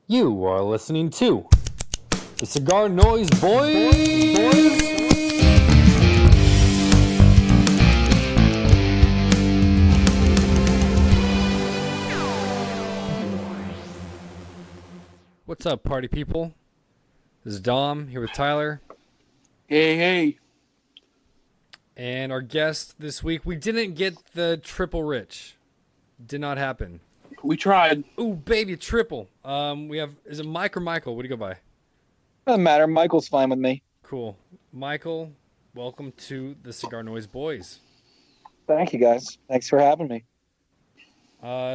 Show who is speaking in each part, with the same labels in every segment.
Speaker 1: You are listening to the Cigar Noise Boys. What's up, party people? This is Dom here with Tyler.
Speaker 2: Hey.
Speaker 1: And our guest this week, we didn't get the triple rich. Did not happen.
Speaker 2: We tried.
Speaker 1: Ooh, baby, triple. Is it Mike or Michael? What do you go by?
Speaker 3: Doesn't matter. Michael's fine with me.
Speaker 1: Cool. Michael, welcome to the Cigar Noise Boys.
Speaker 3: Thank you, guys. Thanks for having me.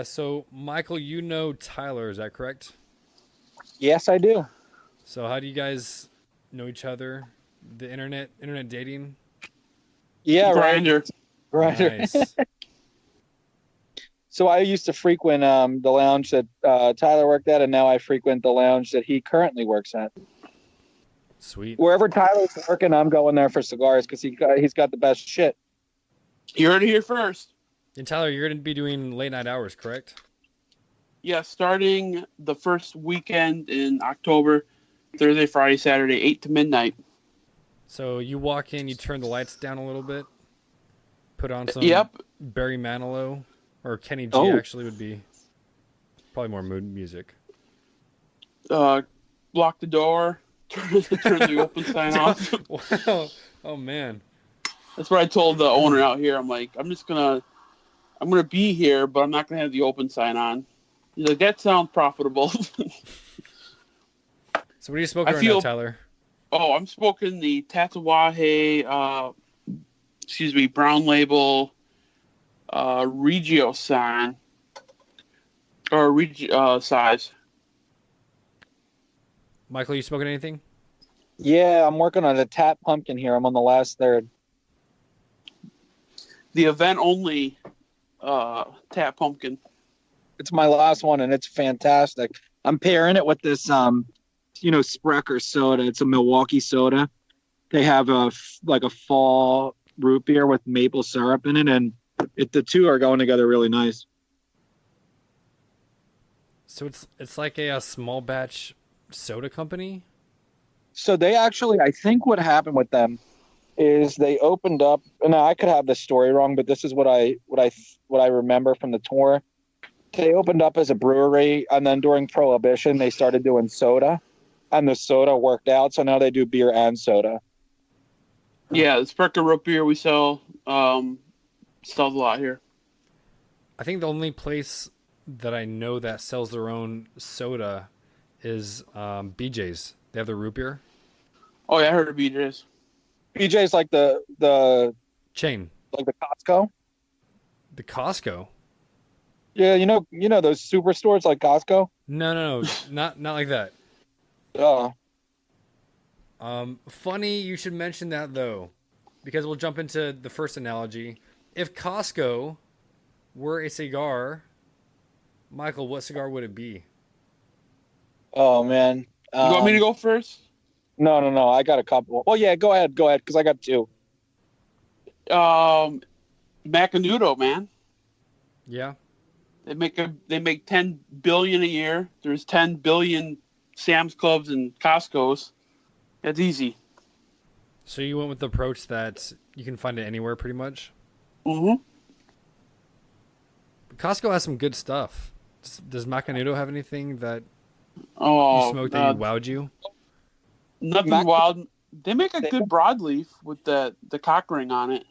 Speaker 1: So Michael, you know Tyler, is that correct?
Speaker 3: Yes, I do.
Speaker 1: So how do you guys know each other? The internet dating?
Speaker 3: Yeah,
Speaker 2: Grinder.
Speaker 3: right.
Speaker 1: Nice.
Speaker 3: So I used to frequent the lounge that Tyler worked at, and now I frequent the lounge that he currently works at.
Speaker 1: Sweet.
Speaker 3: Wherever Tyler's working, I'm going there for cigars because he's got the best shit.
Speaker 2: You heard it here first.
Speaker 1: And Tyler, you're going to be doing late night hours, correct?
Speaker 2: Yeah, starting the first weekend in October, Thursday, Friday, Saturday, 8 to midnight.
Speaker 1: So you walk in, you turn the lights down a little bit, put on some Barry Manilow, or Kenny G actually would be probably more mood music.
Speaker 2: Lock the door, turn the open sign off.
Speaker 1: Wow. Oh, man.
Speaker 2: That's what I told the owner out here. I'm like, I'm gonna be here, but I'm not gonna have the open sign on. He's like, that sounds profitable.
Speaker 1: So what are you smoking right now, Tyler?
Speaker 2: Oh, I'm smoking the Tatawahe, brown label, Regio sign, or size.
Speaker 1: Michael, you smoking anything?
Speaker 3: Yeah, I'm working on a tap pumpkin here. I'm on the last third.
Speaker 2: The event only tap pumpkin.
Speaker 3: It's my last one, and it's fantastic. I'm pairing it with this, Sprecher soda. It's a Milwaukee soda. They have a fall root beer with maple syrup in it, and the two are going together really nice.
Speaker 1: So it's like a small batch soda company?
Speaker 3: So they actually, I think what happened with them is they opened up, and I could have the story wrong, but this is what I remember from the tour. They opened up as a brewery, and then during Prohibition, they started doing soda, and the soda worked out, so now they do beer and soda.
Speaker 2: Yeah, the Sprecher root beer we sell sells a lot here.
Speaker 1: I think the only place that I know that sells their own soda is BJ's. They have the root beer.
Speaker 2: Oh yeah, I heard of BJ's.
Speaker 3: BJ's like the
Speaker 1: chain,
Speaker 3: like the Costco.
Speaker 1: The Costco.
Speaker 3: Yeah, you know those superstores like Costco.
Speaker 1: No, not like that.
Speaker 3: Oh.
Speaker 1: Funny you should mention that though, because we'll jump into the first analogy. If Costco were a cigar, Michael, what cigar would it be?
Speaker 3: Oh man.
Speaker 2: You want me to go first?
Speaker 3: No. I got a couple. Well, yeah, go ahead, because I got two.
Speaker 2: Macanudo, man.
Speaker 1: Yeah.
Speaker 2: They make 10 billion a year. There's 10 billion Sam's Clubs and Costco's. That's easy.
Speaker 1: So you went with the approach that you can find it anywhere, pretty much.
Speaker 2: Mm-hmm.
Speaker 1: Costco has some good stuff. Does Macanudo have anything that you smoked that wowed you?
Speaker 2: Nothing wild. They make a good broadleaf with the cock ring on it.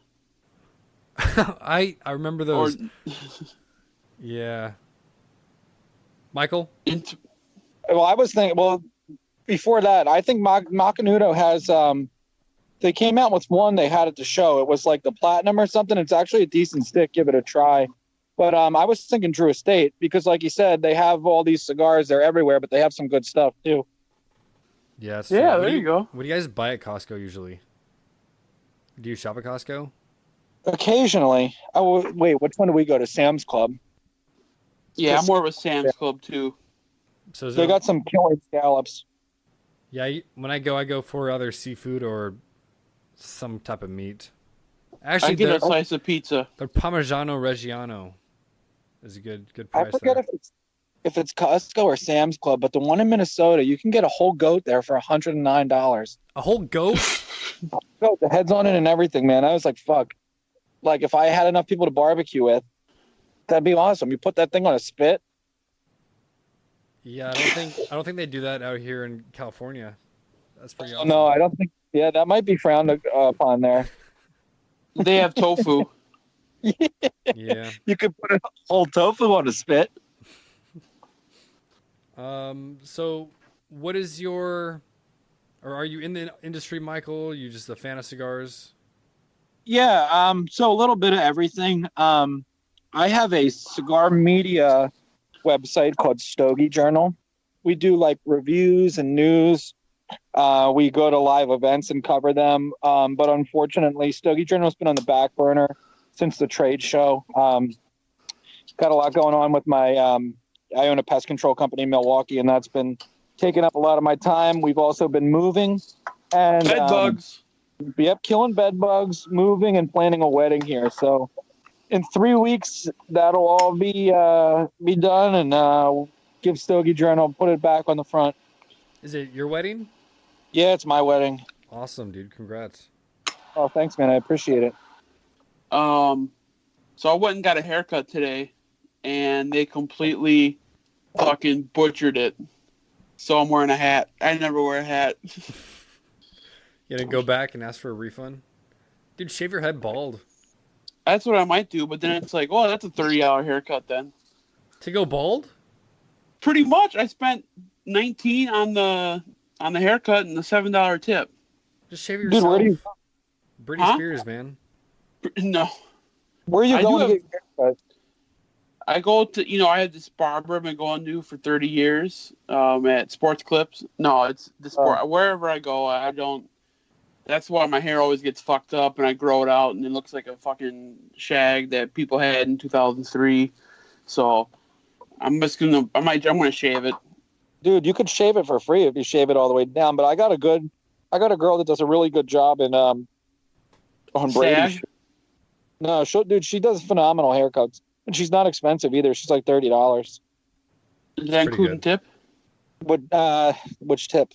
Speaker 1: I remember those. Yeah. Michael?
Speaker 3: Well, I was thinking. Well, before that, I think Macanudo has. They came out with one they had at the show. It was like the platinum or something. It's actually a decent stick. Give it a try. But I was thinking Drew Estate because, like you said, they have all these cigars. They're everywhere, but they have some good stuff too.
Speaker 1: Yeah,
Speaker 2: there you go.
Speaker 1: What do you guys buy at Costco usually? Do you shop at Costco?
Speaker 3: Occasionally. Oh, wait, which one do we go to? Sam's Club.
Speaker 2: Yeah, I'm more of a Sam's Club too.
Speaker 1: So
Speaker 3: they got some killer scallops.
Speaker 1: Yeah, when I go for either seafood or some type of meat. Actually,
Speaker 2: I get a slice of pizza.
Speaker 1: The Parmigiano Reggiano is a good price.
Speaker 3: if it's Costco or Sam's Club, but the one in Minnesota, you can get a whole goat there for $109.
Speaker 1: A whole goat?
Speaker 3: Goat, the head's on it and everything, man. I was like, fuck. Like, if I had enough people to barbecue with, that'd be awesome. You put that thing on a spit.
Speaker 1: Yeah, I don't think they do that out here in California. That's pretty awesome.
Speaker 3: No, I don't think. Yeah, that might be frowned upon there.
Speaker 2: They have tofu.
Speaker 1: Yeah.
Speaker 3: You could put a whole tofu on a spit.
Speaker 1: So what is or are you in the industry, Michael? You just a fan of cigars?
Speaker 3: Yeah, so a little bit of everything. I have a cigar media website called StogyJournal. We do like reviews and news. We go to live events and cover them. But unfortunately, StogyJournal has been on the back burner since the trade show. Got a lot going on with my, I own a pest control company in Milwaukee, and that's been taking up a lot of my time. We've also been moving. And
Speaker 2: bed bugs.
Speaker 3: Yep, killing bed bugs, moving, and planning a wedding here. So in 3 weeks, that'll all be done, and give StogyJournal, put it back on the front.
Speaker 1: Is it your wedding?
Speaker 3: Yeah, it's my wedding.
Speaker 1: Awesome, dude. Congrats.
Speaker 3: Oh, thanks, man. I appreciate it.
Speaker 2: So I went and got a haircut today, and they completely fucking butchered it. So I'm wearing a hat. I never wear a hat.
Speaker 1: You gonna go back and ask for a refund? Dude, shave your head bald.
Speaker 2: That's what I might do, but then it's like, oh, that's a $30 haircut then.
Speaker 1: To go bald?
Speaker 2: Pretty much. I spent $19 on the haircut and the $7 tip.
Speaker 1: Just shave yourself.
Speaker 3: Dude, where do you?
Speaker 1: Britney Spears, man.
Speaker 2: No.
Speaker 3: Where are you going to get your haircut?
Speaker 2: I go to, I had this barber I've been going to for 30 years at Sports Clips. No, it's the sport. Wherever I go, I don't. That's why my hair always gets fucked up and I grow it out and it looks like a fucking shag that people had in 2003. So I'm gonna shave it.
Speaker 3: Dude, you could shave it for free if you shave it all the way down. But I got a girl that does a really good job on Brady.
Speaker 2: Sag?
Speaker 3: No, she does phenomenal haircuts. And she's not expensive either. She's like $30.
Speaker 2: Does that include a tip?
Speaker 3: Which tip?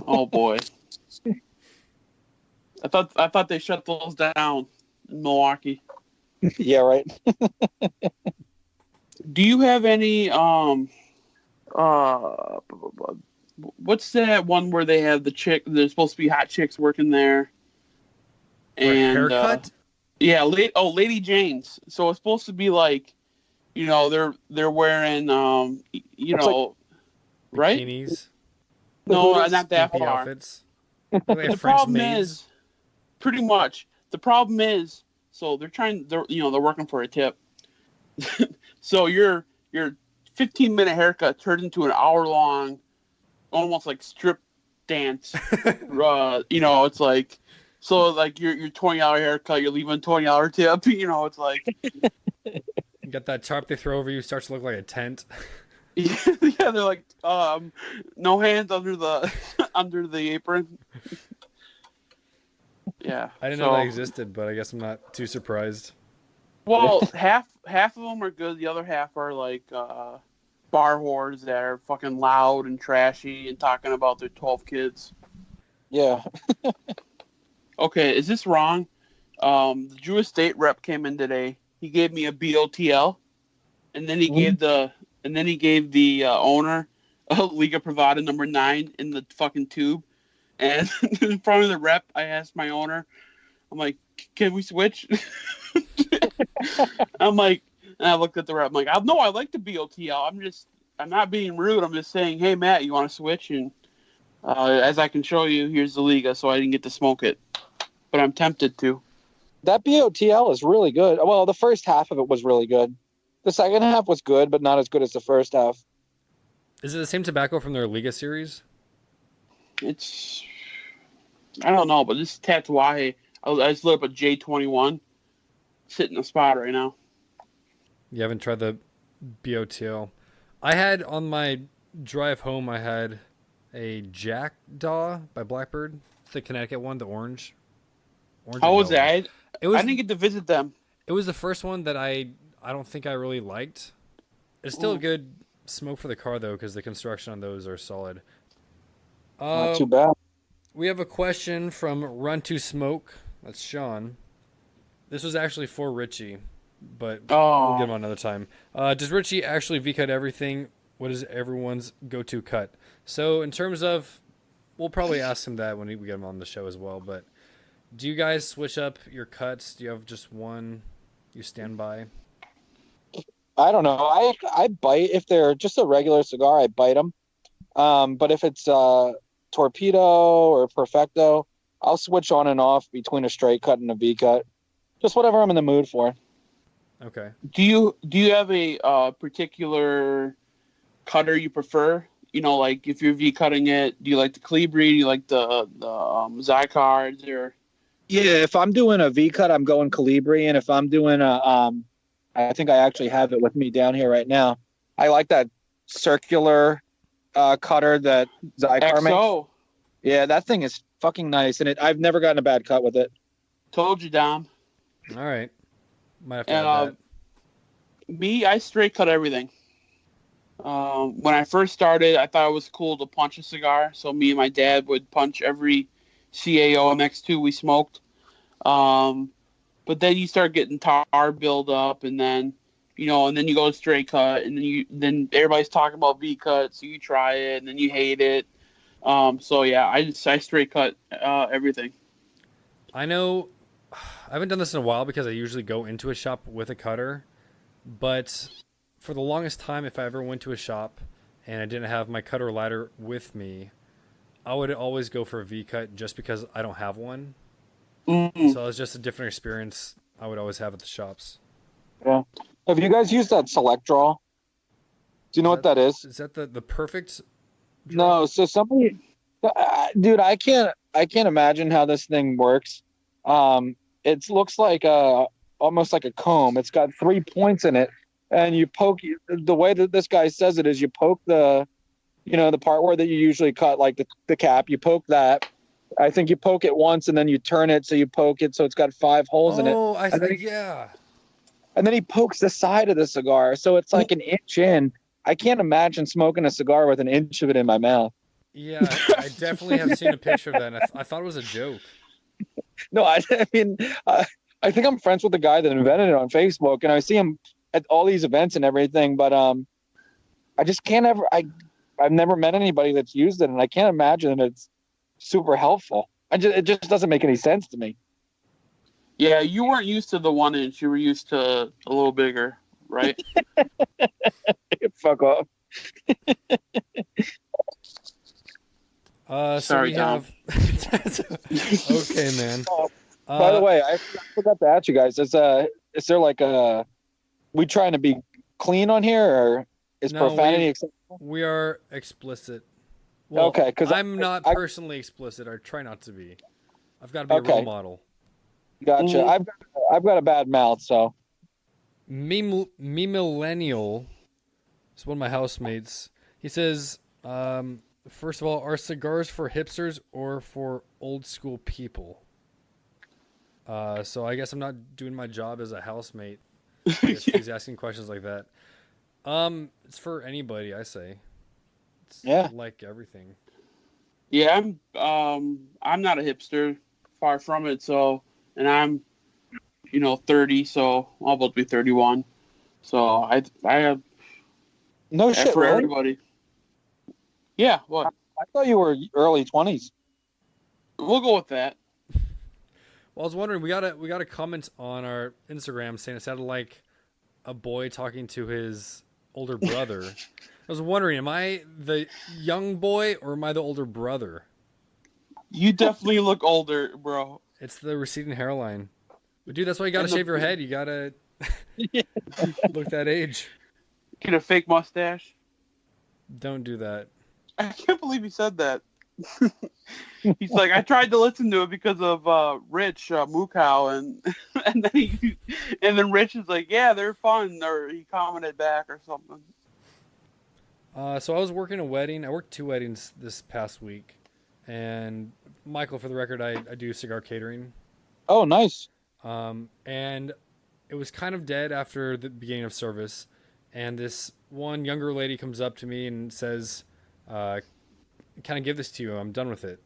Speaker 2: Oh boy. I thought they shut those down in Milwaukee.
Speaker 3: Yeah, right.
Speaker 2: Do you have any what's that one where they have there's supposed to be hot chicks working there? And
Speaker 1: haircut?
Speaker 2: Yeah, Lady Jane's. So it's supposed to be like, they're wearing like, right?
Speaker 1: Bikinis.
Speaker 2: No, not that
Speaker 1: skimpy
Speaker 2: far.
Speaker 1: Outfits.
Speaker 2: The problem is, pretty much, so they're working for a tip. So your 15-minute haircut turned into an hour-long, almost like strip dance. It's like, so like your $20 haircut, you're leaving a $20 tip. It's like
Speaker 1: you got that tarp they throw over you, starts to look like a tent.
Speaker 2: Yeah, they're like, no hands under the under the apron. Yeah,
Speaker 1: I didn't know that existed, but I guess I'm not too surprised.
Speaker 2: Well, half of them are good. The other half are like bar whores that are fucking loud and trashy and talking about their 12 kids.
Speaker 3: Yeah.
Speaker 2: Okay, is this wrong? The Jewish state rep came in today. He gave me a BOTL, and then he gave the owner a Liga Privada number 9 in the fucking tube. And in front of the rep, I asked my owner, I'm like, can we switch? I'm like, and I looked at the rep. I'm like, I like the BOTL. I'm not being rude. I'm just saying, hey, Matt, you want to switch? And as I can show you, here's the Liga, so I didn't get to smoke it. But I'm tempted to.
Speaker 3: That BOTL is really good. Well, the first half of it was really good. The second half was good, but not as good as the first half.
Speaker 1: Is it the same tobacco from their Liga series?
Speaker 2: I don't know, but this is Tatuaje. I just lit up a J21. Sitting in a spot right now.
Speaker 1: You haven't tried the BOTL. I had on my drive home, I had a Jackdaw by Blackbird. It's the Connecticut one, the orange.
Speaker 2: How was that? I didn't get to visit them.
Speaker 1: It was the first one that I don't think I really liked. It's still a good smoke for the car though, because the construction on those are solid.
Speaker 3: Not too bad.
Speaker 1: We have a question from Run to Smoke. That's Sean. This was actually for Richie, but we'll get him on another time. Does Richie actually V-cut everything? What is everyone's go-to cut? So in terms of, we'll probably ask him that when we get him on the show as well, but do you guys switch up your cuts? Do you have just one you stand by?
Speaker 3: I don't know. I bite if they're just a regular cigar. I bite them. But if it's Torpedo or Perfecto, I'll switch on and off between a straight cut and a V cut. Just whatever I'm in the mood for.
Speaker 2: Okay. Do you have a particular cutter you prefer? You know, like if you're V cutting it, do you like the Calibri? Do you like the Zycards or?
Speaker 3: Yeah, if I'm doing a V cut, I'm going Calibri, and if I'm doing a I think I actually have it with me down here right now. I like that circular cutter that Zycar makes. Yeah, that thing is fucking nice, and I've never gotten a bad cut with it.
Speaker 2: Told you, Dom.
Speaker 1: All right. Might have to add that.
Speaker 2: Me, I straight cut everything. When I first started, I thought it was cool to punch a cigar, so me and my dad would punch every CAO MX2 we smoked. But then you start getting tar build up, and then you go straight cut, and then everybody's talking about V cut, so you try it, and then you hate it. So yeah, I straight cut everything.
Speaker 1: I know I haven't done this in a while because I usually go into a shop with a cutter, but for the longest time, if I ever went to a shop and I didn't have my cutter lighter with me, I would always go for a V cut just because I don't have one. Mm-hmm. So it was just a different experience I would always have at the shops.
Speaker 3: Yeah. Have you guys used that Select Draw? Do you know what that is?
Speaker 1: Is that the perfect draw?
Speaker 3: No, so somebody, dude, I can't imagine how this thing works. It looks like almost like a comb. It's got 3 points in it, and you poke. The way that this guy says it is, you poke the part where that you usually cut, like the cap. You poke that. I think you poke it once, and then you turn it so you poke it so it's got 5 holes in it.
Speaker 1: Oh, I think yeah.
Speaker 3: And then he pokes the side of the cigar, so it's like an inch in. I can't imagine smoking a cigar with an inch of it in my mouth.
Speaker 1: Yeah, I definitely have seen a picture of that, and I thought it was a joke.
Speaker 3: No, I think I'm friends with the guy that invented it on Facebook, and I see him at all these events and everything, but I just can't ever. I've never met anybody that's used it, and I can't imagine it's super helpful. It just doesn't make any sense to me.
Speaker 2: Yeah, you weren't used to the 1 inch. You were used to a little bigger, right?
Speaker 3: Fuck off.
Speaker 2: Sorry, Tom.
Speaker 1: Okay, man.
Speaker 3: By the way, I forgot to ask you guys. Is there like we trying to be clean on here, or is profanity acceptable?
Speaker 1: We are explicit. Well,
Speaker 3: okay, because
Speaker 1: I'm not personally explicit. I try not to be. I've got to be a role model.
Speaker 3: Gotcha. I've got a bad mouth, so.
Speaker 1: Me Millennial is one of my housemates. He says, first of all, are cigars for hipsters or for old school people? So I guess I'm not doing my job as a housemate if he's asking questions like that. It's for anybody, I say. It's like everything.
Speaker 2: Yeah, I'm not a hipster, far from it. So, and I'm 30, so I'm about to be 31. So I have
Speaker 3: no shit
Speaker 2: for
Speaker 3: really?
Speaker 2: Everybody. Yeah, what?
Speaker 3: I thought you were early 20s.
Speaker 2: We'll go with that.
Speaker 1: Well, I was wondering, we got a comment on our Instagram saying it sounded like a boy talking to his older brother. I was wondering, am I the young boy or am I the older brother?
Speaker 2: You definitely look older, bro.
Speaker 1: It's the receding hairline. But dude, that's why you gotta shave your head. You gotta look that age.
Speaker 2: Get a fake mustache.
Speaker 1: Don't do that.
Speaker 2: I can't believe he said that. He's like, I tried to listen to it because of Rich Mukau, and then Rich is like, yeah, they're fun, or he commented back or something.
Speaker 1: So I was working a wedding. I worked 2 weddings this past week, and Michael, for the record, I do cigar catering.
Speaker 3: Oh, nice.
Speaker 1: And it was kind of dead after the beginning of service, And this one younger lady comes up to me and says, "Can I give this to you? I'm done with it."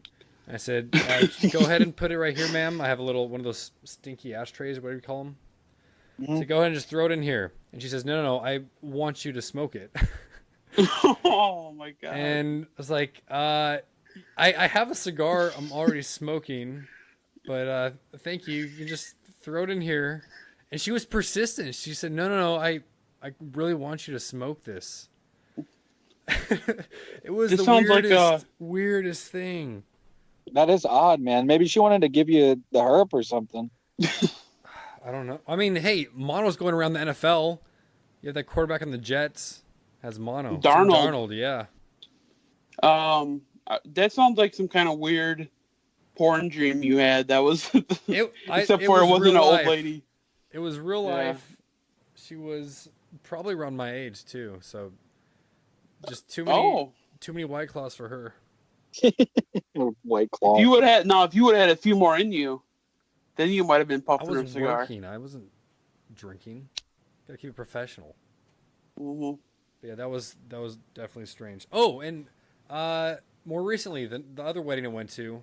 Speaker 1: And I said, "Go ahead and put it right here, ma'am. I have a little one of those stinky ashtrays, whatever you call them.
Speaker 3: Mhm.
Speaker 1: So go ahead and just throw it in here." And she says, "No, I want you to smoke it."
Speaker 2: Oh my god.
Speaker 1: And I was like, I have a cigar I'm already smoking, but thank you. You can just throw it in here." And she was persistent. She said, "No, I really want you to smoke this." It was
Speaker 2: This
Speaker 1: the
Speaker 2: sounds like
Speaker 1: weirdest thing.
Speaker 3: That is odd, man. Maybe she wanted to give you the herp or something.
Speaker 1: I don't know. I mean, hey, mono's going around the NFL. You have that quarterback on the Jets has mono.
Speaker 2: Darnold.
Speaker 1: Yeah.
Speaker 2: That sounds like some kind of weird porn dream you had. That was except
Speaker 1: it
Speaker 2: for it
Speaker 1: was
Speaker 2: wasn't
Speaker 1: real
Speaker 2: an old
Speaker 1: life.
Speaker 2: lady.
Speaker 1: It was real
Speaker 2: Yeah.
Speaker 1: life. She was probably around my age too, so just too many White Claws for her.
Speaker 3: White Claw.
Speaker 2: If you would have had a few more in you, then you might have been
Speaker 1: I
Speaker 2: puffing her
Speaker 1: was
Speaker 2: cigar.
Speaker 1: working. I wasn't drinking. Gotta keep it professional.
Speaker 2: Mm-hmm.
Speaker 1: But yeah, that was definitely strange. Oh, and more recently, the other wedding I went to,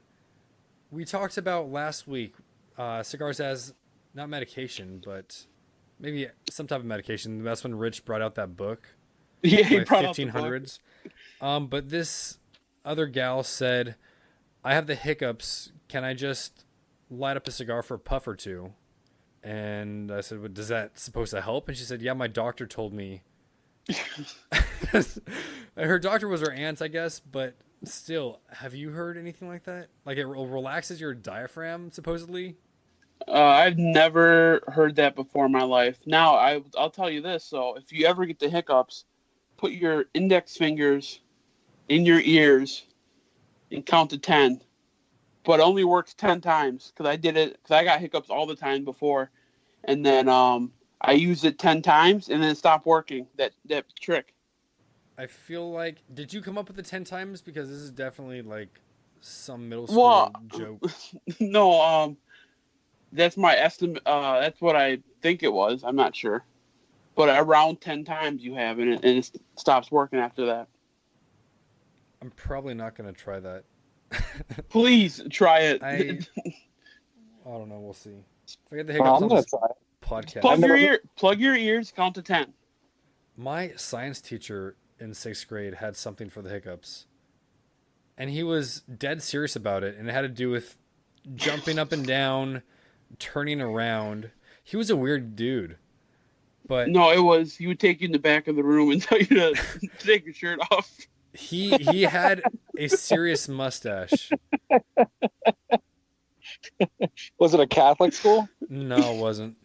Speaker 1: we talked about last week cigars as not medication, but maybe some type of medication. That's when Rich brought out that book,
Speaker 2: Yeah, he
Speaker 1: like
Speaker 2: brought out the book.
Speaker 1: 1500s. But this other gal said, "I have the hiccups. Can I just light up a cigar for a puff or two?" And I said, "Well, does that supposed to help?" And she said, "Yeah, my doctor told me." Her doctor was her aunt, I guess, but still, have you heard anything like that? Like it relaxes your diaphragm, supposedly?
Speaker 2: I've never heard that before in my life. Now, I'll tell you this. So, if you ever get the hiccups, put your index fingers in your ears and count to 10. But it only works 10 times because I did it because I got hiccups all the time before. And then I used it 10 times and then it stopped working, that trick.
Speaker 1: I feel like, did you come up with the 10 times? Because this is definitely like some middle school
Speaker 2: Well,
Speaker 1: joke.
Speaker 2: no, that's my estimate. That's what I think it was. I'm not sure. But around 10 times you have, and it stops working after that.
Speaker 1: I'm probably not going to try that.
Speaker 2: Please try it.
Speaker 1: I don't know. We'll see. If I get the
Speaker 3: Well,
Speaker 1: hiccups
Speaker 3: I'm
Speaker 1: on
Speaker 3: gonna
Speaker 1: this
Speaker 3: try.
Speaker 1: podcast.
Speaker 2: Plug your ears, count to 10.
Speaker 1: My science teacher in 6th grade had something for the hiccups. And he was dead serious about it. And it had to do with jumping up and down, turning around. He was a weird dude. But
Speaker 2: No, it was he would take you in the back of the room and tell you to take your shirt off.
Speaker 1: he had a serious mustache.
Speaker 3: Was it a Catholic school?
Speaker 1: No, it wasn't.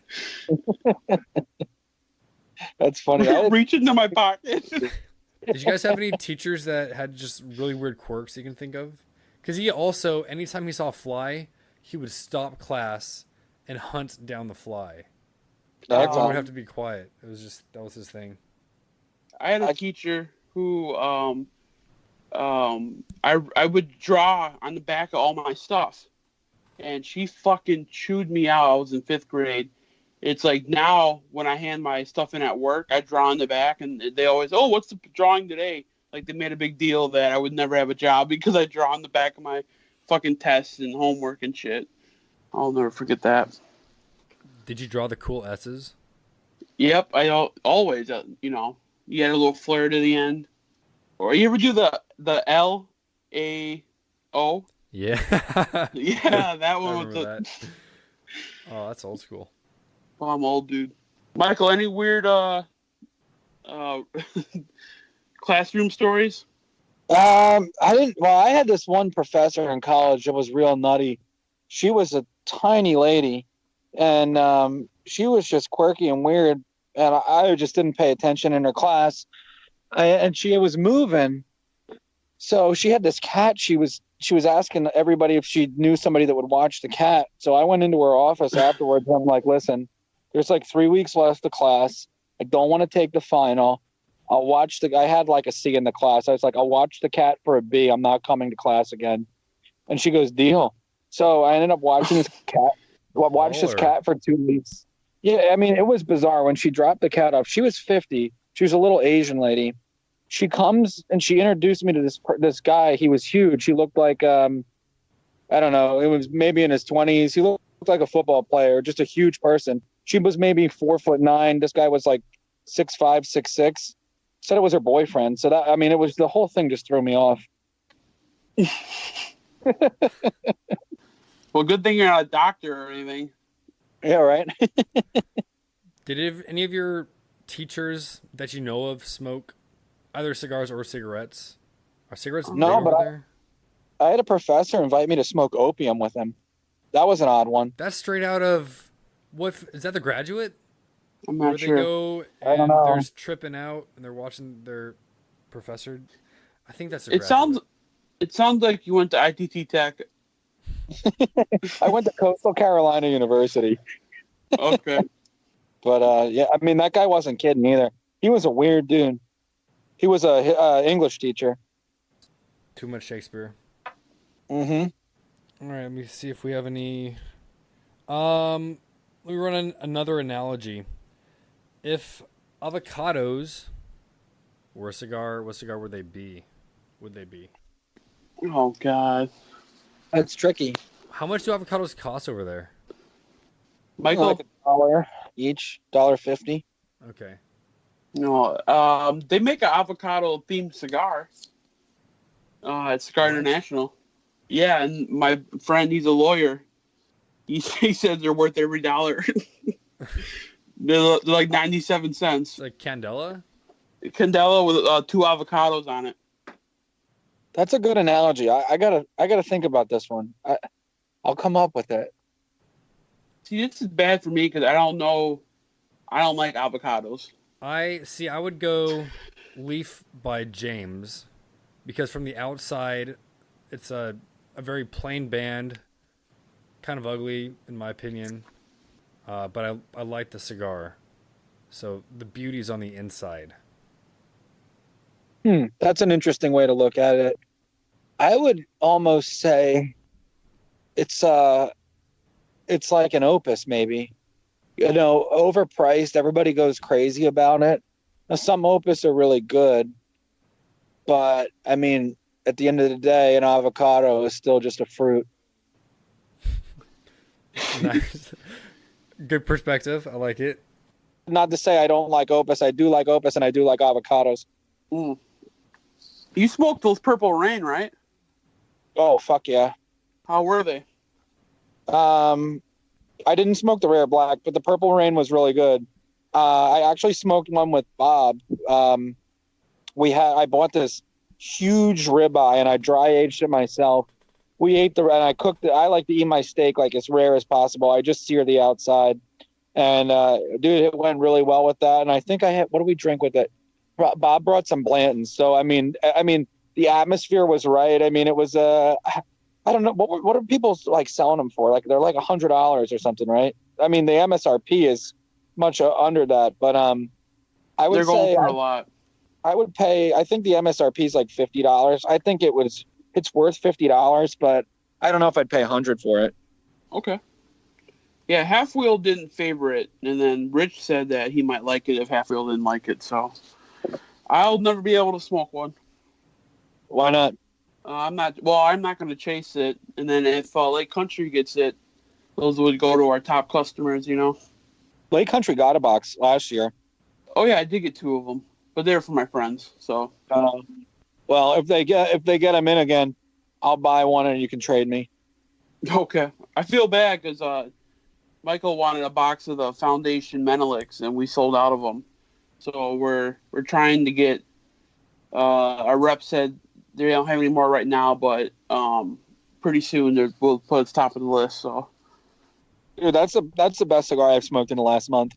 Speaker 3: That's funny.
Speaker 2: Reach into my pocket.
Speaker 1: Did you guys have any teachers that had just really weird quirks you can think of? Because he also, anytime he saw a fly, he would stop class and hunt down the fly. Everyone would have to be quiet. It was just, that was his thing.
Speaker 2: I had a teacher who I would draw on the back of all my stuff, and she fucking chewed me out. I was in 5th grade. It's like now when I hand my stuff in at work, I draw on the back, and they always, "Oh, what's the drawing today?" Like they made a big deal that I would never have a job because I draw on the back of my fucking tests and homework and shit. I'll never forget that.
Speaker 1: Did you draw the cool S's?
Speaker 2: Yep, I always, you had a little flair to the end. Or you ever do the L-A-O?
Speaker 1: Yeah.
Speaker 2: Yeah, that
Speaker 1: I
Speaker 2: one
Speaker 1: remember that. Oh, that's old school.
Speaker 2: Well, I'm old, dude. Michael, any weird classroom stories?
Speaker 3: I didn't. Well, I had this one professor in college that was real nutty. She was a tiny lady, and she was just quirky and weird. And I just didn't pay attention in her class. And she was moving, so she had this cat. She was asking everybody if she knew somebody that would watch the cat. So I went into her office afterwards. And I'm like, "Listen, there's like 3 weeks left of class. I don't want to take the final. I'll watch I had like a C in the class. I was like, I'll watch the cat for a B. I'm not coming to class again." And she goes, "Deal." So I ended up watching this cat. I watched this cat for 2 weeks. Yeah, I mean, it was bizarre. When she dropped the cat off, she was 50. She was a little Asian lady. She comes and she introduced me to this guy. He was huge. He looked like I don't know. It was maybe in his 20s. He looked like a football player, just a huge person. She was maybe 4'9". This guy was like 6'5", 6'6". Said it was her boyfriend. So that, I mean, it was, the whole thing just threw me off.
Speaker 2: Well, good thing you're not a doctor or anything.
Speaker 3: Yeah, right.
Speaker 1: Did any of your teachers that you know of smoke either cigars or cigarettes? Are cigarettes big over there?
Speaker 3: I had a professor invite me to smoke opium with him. That was an odd one.
Speaker 1: That's straight out of what? Is that The Graduate?
Speaker 2: I'm not sure.
Speaker 1: Where they go and there's tripping out and they're watching their professor. I think that's The Graduate.
Speaker 2: It sounds like you went to ITT Tech.
Speaker 3: I went to Coastal Carolina University.
Speaker 2: Okay.
Speaker 3: But yeah, I mean, that guy wasn't kidding either. He was a weird dude. He was a English teacher.
Speaker 1: Too much Shakespeare.
Speaker 3: Mm-hmm.
Speaker 1: All right, let me see if we have any. Let me run another analogy. If avocados were a cigar, what cigar would they be?
Speaker 2: Oh God,
Speaker 3: that's tricky.
Speaker 1: How much do avocados cost over there?
Speaker 2: Michael,
Speaker 3: like $1 each, $1.50.
Speaker 1: Okay.
Speaker 2: No, they make an avocado themed cigar. At Cigar International. Yeah, and my friend, he's a lawyer. He says they're worth every dollar. they're like 97 cents.
Speaker 1: It's like Candela?
Speaker 2: Candela with 2 avocados on it.
Speaker 3: That's a good analogy. I gotta think about this one. I'll come up with it.
Speaker 2: See, this is bad for me because I don't like avocados.
Speaker 1: I would go Leaf by James because from the outside, it's a very plain band, kind of ugly in my opinion, but I like the cigar. So the beauty's on the inside.
Speaker 3: That's an interesting way to look at it. I would almost say it's like an Opus, maybe. You know, overpriced. Everybody goes crazy about it. Now, some Opus are really good, but I mean, at the end of the day, an avocado is still just a fruit.
Speaker 1: Nice. Good perspective. I like it.
Speaker 3: Not to say I don't like Opus. I do like Opus, and I do like avocados.
Speaker 2: Mm. You smoked those Purple Rain, right?
Speaker 3: Oh, fuck yeah.
Speaker 2: How were they?
Speaker 3: I didn't smoke the Rare Black, but the Purple Rain was really good. I actually smoked one with Bob. I bought this huge ribeye and I dry aged it myself. We ate and I cooked it. I like to eat my steak like as rare as possible. I just sear the outside, and dude, it went really well with that. And I think what do we drink with it? Bob brought some Blanton's. So I mean, the atmosphere was right. I mean, it was I don't know what are people like selling them for? Like they're like $100 or something, right? I mean, the MSRP is much under that, but I would
Speaker 2: they're going
Speaker 3: say
Speaker 2: for a lot.
Speaker 3: I would pay. I think the MSRP is like $50. I think it's worth $50, but I don't know if I'd pay $100 for it.
Speaker 2: Okay. Yeah, Half Wheel didn't favor it, and then Rich said that he might like it if Half Wheel didn't like it. So I'll never be able to smoke one.
Speaker 3: Why not?
Speaker 2: I'm not going to chase it, and then if Lake Country gets it, those would go to our top customers, you know.
Speaker 3: Lake Country got a box last year.
Speaker 2: Oh yeah, I did get 2 of them, but they're for my friends. So,
Speaker 3: well, if they get them in again, I'll buy one and you can trade me.
Speaker 2: Okay, I feel bad because Michael wanted a box of the Foundation Menelix, and we sold out of them. So we're trying to get. Our rep said they don't have any more right now, but pretty soon we'll put it top of the list. So,
Speaker 3: dude, that's the best cigar I've smoked in the last month.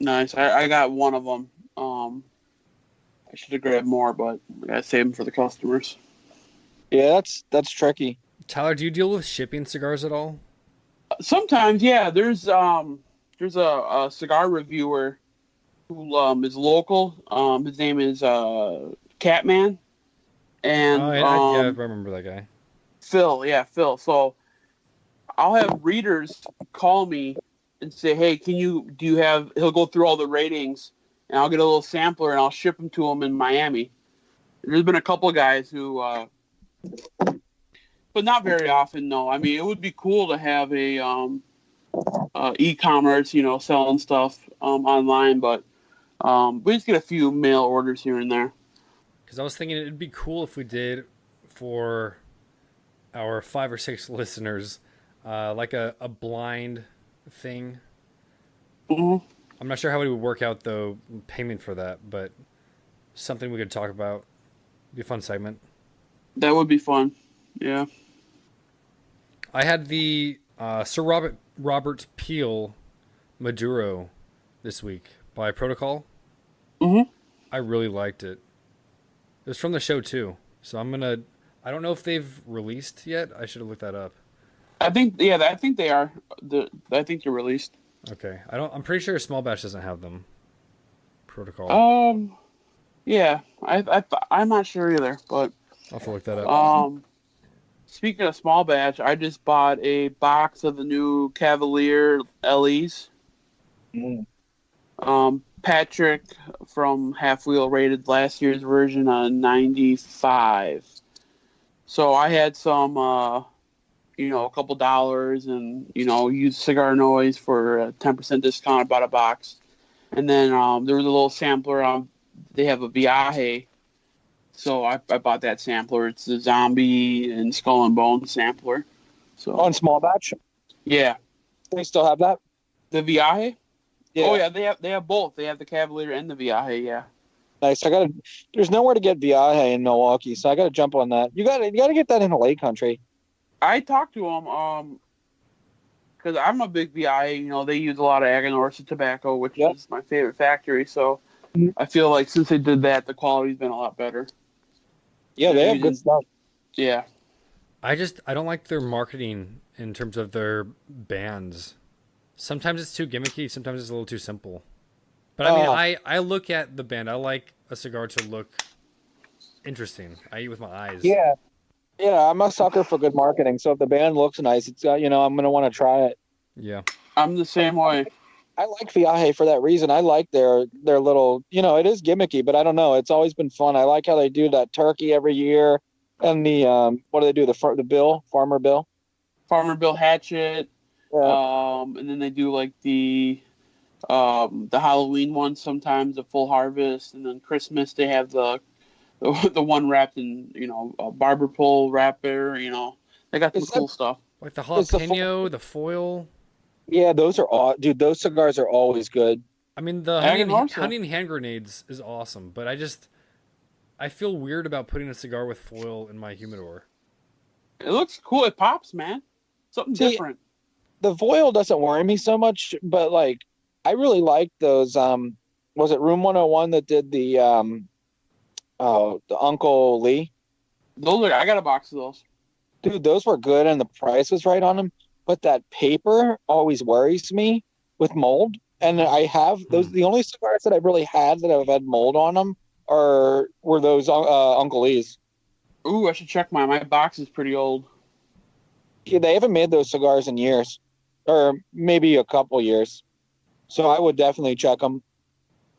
Speaker 2: Nice. I got one of them. I should have grabbed more, but I gotta save them for the customers.
Speaker 3: Yeah, that's tricky.
Speaker 1: Tyler, do you deal with shipping cigars at all?
Speaker 2: Sometimes, yeah. There's a cigar reviewer who is local. His name is Catman. And
Speaker 1: I remember that guy.
Speaker 2: Phil. So I'll have readers call me and say, "Hey, he'll go through all the ratings and I'll get a little sampler and I'll ship them to them in Miami. There's been a couple of guys who, but not very often. No, I mean it would be cool to have a e-commerce, selling stuff online, but we just get a few mail orders here and there.
Speaker 1: Because I was thinking it'd be cool if we did for our 5 or 6 listeners, like a blind thing.
Speaker 2: Mm-hmm.
Speaker 1: I'm not sure how it would work out though, payment for that, but something we could talk about. Be a fun segment.
Speaker 2: That would be fun. Yeah.
Speaker 1: I had the Sir Robert Peel Maduro this week by Protocol.
Speaker 2: Mm-hmm.
Speaker 1: I really liked it. It was from the show too, so I don't know if they've released yet. I should have looked that up.
Speaker 2: I think they are. I think they're released.
Speaker 1: Okay, I'm pretty sure Small Batch doesn't have them. Protocol.
Speaker 2: Yeah, I'm not sure either, but
Speaker 1: I'll have to look that up.
Speaker 2: Speaking of Small Batch, I just bought a box of the new Cavalier LEs. Patrick from Half Wheel rated last year's version on 95. So I had some, a couple dollars and, used Cigar Noise for a 10% discount. I bought a box. And then there was a little sampler. They have a Viaje. So I bought that sampler. It's the Zombie and Skull and Bone sampler. So
Speaker 3: On Small Batch?
Speaker 2: Yeah.
Speaker 3: They still have that?
Speaker 2: The Viaje?
Speaker 3: Yeah.
Speaker 2: Oh, yeah, they have both. They have the Cavalier and the Viaje, yeah.
Speaker 3: Nice. There's nowhere to get Viaje in Milwaukee, so I gotta jump on that. You gotta get that in the Lake Country.
Speaker 2: I talked to them, because I'm a big Viaje. They use a lot of Aganorsa tobacco, which is my favorite factory. So I feel like since they did that, the quality's been a lot better.
Speaker 3: Yeah, they have good stuff.
Speaker 2: Yeah.
Speaker 1: I don't like their marketing in terms of their bands. Sometimes it's too gimmicky. Sometimes it's a little too simple. But I mean, I look at the band. I like a cigar to look interesting. I eat with my eyes.
Speaker 3: Yeah. Yeah, I'm a sucker for good marketing. So if the band looks nice, it's I'm gonna want to try it.
Speaker 1: Yeah.
Speaker 2: I'm the same way.
Speaker 3: I like Viaje for that reason. I like their little, it is gimmicky, but I don't know. It's always been fun. I like how they do that turkey every year, and the what do they do? The bill, Farmer Bill,
Speaker 2: Hatchet.
Speaker 3: Yeah.
Speaker 2: And then they do like the Halloween one sometimes, the Full Harvest, and then Christmas they have the one wrapped in a barber pole wrapper. They got some cool stuff
Speaker 1: like the jalapeno, the foil.
Speaker 3: Yeah, those are all, dude. Those cigars are always good.
Speaker 1: I mean, the honey and hand grenades is awesome, but I feel weird about putting a cigar with foil in my humidor.
Speaker 2: It looks cool. It pops, man. Something different.
Speaker 3: The foil doesn't worry me so much, but like I really like those. Was it Room 101 that did the Uncle Lee?
Speaker 2: I got a box of those.
Speaker 3: Dude, those were good, and the price was right on them. But that paper always worries me with mold. And I have those. The only cigars that I've really had that have had mold on them were those Uncle Lee's.
Speaker 2: Ooh, I should check mine. My box is pretty old.
Speaker 3: Yeah, they haven't made those cigars in years, or maybe a couple years. So I would definitely check them.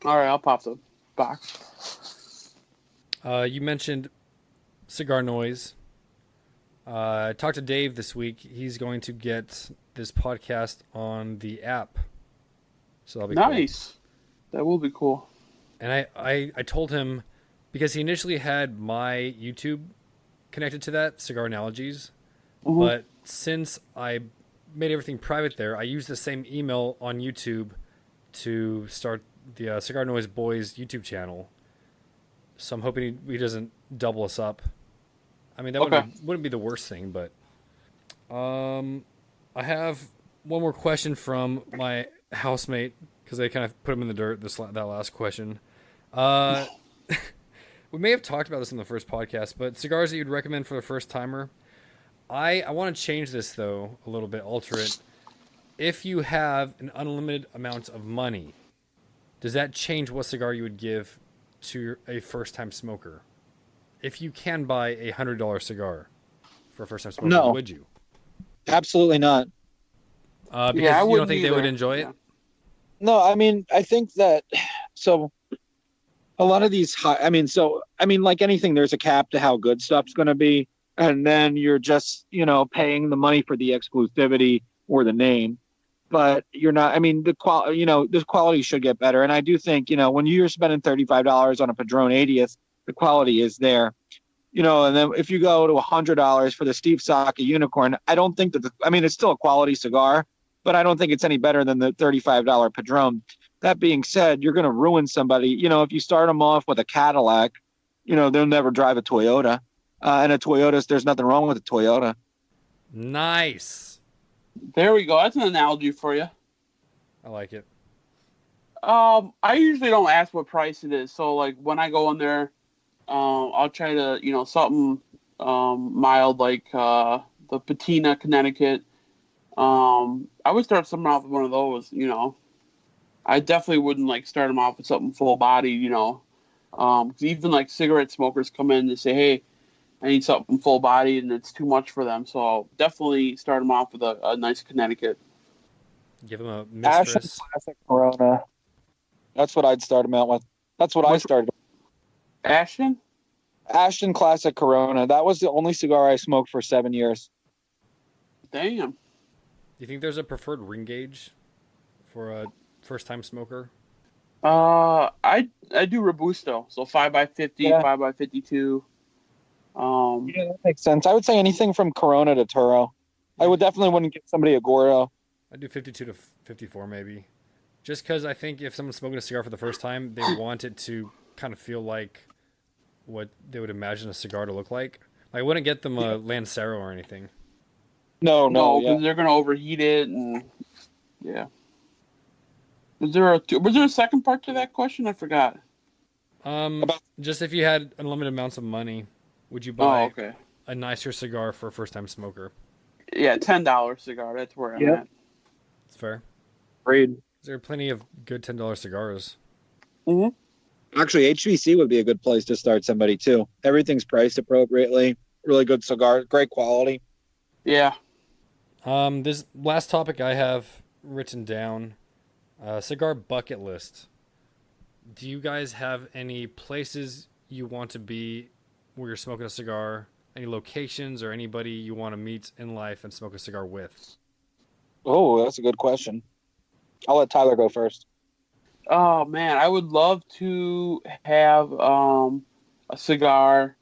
Speaker 2: All right, I'll pop the box.
Speaker 1: You mentioned Cigar Noise. I talked to Dave this week. He's going to get this podcast on the app. So that'll be
Speaker 2: nice. Cool. That will be cool.
Speaker 1: And I told him, because he initially had my YouTube connected to that, Cigar Analogies. Mm-hmm. But since I made everything private there, I used the same email on YouTube to start the Cigar Noise Boys YouTube channel. So I'm hoping he doesn't double us up. I mean, that wouldn't be the worst thing, but I have one more question from my housemate, because they kind of put him in the dirt, that last question. We may have talked about this in the first podcast, but cigars that you'd recommend for a first-timer. I want to change this, though, a little bit, alter it. If you have an unlimited amount of money, does that change what cigar you would give to a first-time smoker? If you can buy a $100 cigar for a first-time smoker,
Speaker 3: no,
Speaker 1: would you?
Speaker 3: Absolutely not.
Speaker 1: Because you don't think they would enjoy it?
Speaker 3: No, I mean, I think that. So a lot of these high, like anything, there's a cap to how good stuff's going to be. And then you're just, paying the money for the exclusivity or the name. But you're not, the quality should get better. And I do think, when you're spending $35 on a Padron 80th, the quality is there. And then if you go to $100 for the Steve Saka Unicorn, I don't think that it's still a quality cigar, but I don't think it's any better than the $35 Padron. That being said, you're going to ruin somebody. If you start them off with a Cadillac, they'll never drive a Toyota. And there's nothing wrong with a Toyota.
Speaker 1: Nice.
Speaker 2: There we go. That's an analogy for you.
Speaker 1: I like it.
Speaker 2: I usually don't ask what price it is. So like when I go in there, I'll try to, something mild like the Patina Connecticut. I would start something off with one of those, I definitely wouldn't like start them off with something full body, 'cause even like cigarette smokers come in and say, hey, I need something full body and it's too much for them. So I'll definitely start them off with a nice Connecticut.
Speaker 1: Give them a
Speaker 3: Ashton
Speaker 1: mistress.
Speaker 3: Classic Corona. That's what I'd start them out with. That's what I started.
Speaker 2: Ashton?
Speaker 3: Ashton Classic Corona. That was the only cigar I smoked for 7 years.
Speaker 2: Damn.
Speaker 1: Do you think there's a preferred ring gauge for a first-time smoker?
Speaker 2: I do Robusto, so 5x50,
Speaker 3: Yeah.
Speaker 2: 5x52.
Speaker 3: Yeah, that makes sense. I would say anything from Corona to Turo. I would definitely wouldn't give somebody a Gordo.
Speaker 1: I do 52 to 54 maybe. Just because I think if someone's smoking a cigar for the first time, they want it to kind of feel like what they would imagine a cigar to look like. I wouldn't get them a Lancero or anything.
Speaker 3: No,
Speaker 2: because they're gonna overheat it, and yeah. Was there a second part to that question? I forgot.
Speaker 1: Just if you had unlimited amounts of money, would you
Speaker 2: Oh,
Speaker 1: buy
Speaker 2: okay.
Speaker 1: a nicer cigar for a first-time smoker?
Speaker 2: Yeah, $10 cigar. That's where I'm
Speaker 3: Yep.
Speaker 2: at.
Speaker 1: It's fair.
Speaker 3: Agreed.
Speaker 1: There are plenty of good $10 cigars.
Speaker 2: Mm-hmm.
Speaker 3: Actually, HVC would be a good place to start somebody too. Everything's priced appropriately. Really good cigar, great quality.
Speaker 2: Yeah.
Speaker 1: This last topic I have written down, cigar bucket list. Do you guys have any places you want to be where you're smoking a cigar? Any locations or anybody you want to meet in life and smoke a cigar with?
Speaker 3: Oh, that's a good question. I'll let Tyler go first.
Speaker 2: Oh man, I would love to have a cigar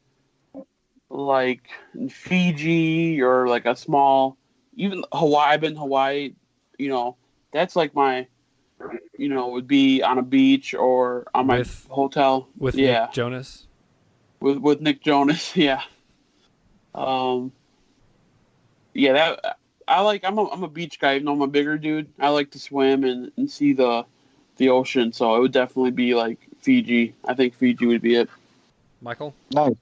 Speaker 2: like in Fiji or like a small, even Hawaii. I've been to Hawaii. That's like my, would be on a beach or on my hotel.
Speaker 1: With
Speaker 2: Yeah,
Speaker 1: Nick Jonas?
Speaker 2: with Nick Jonas. Yeah. Yeah, that I like. I'm a beach guy. Even though I'm a bigger dude, I like to swim and see the ocean. So it would definitely be like Fiji. I think Fiji would be it.
Speaker 1: Michael?
Speaker 3: Nice.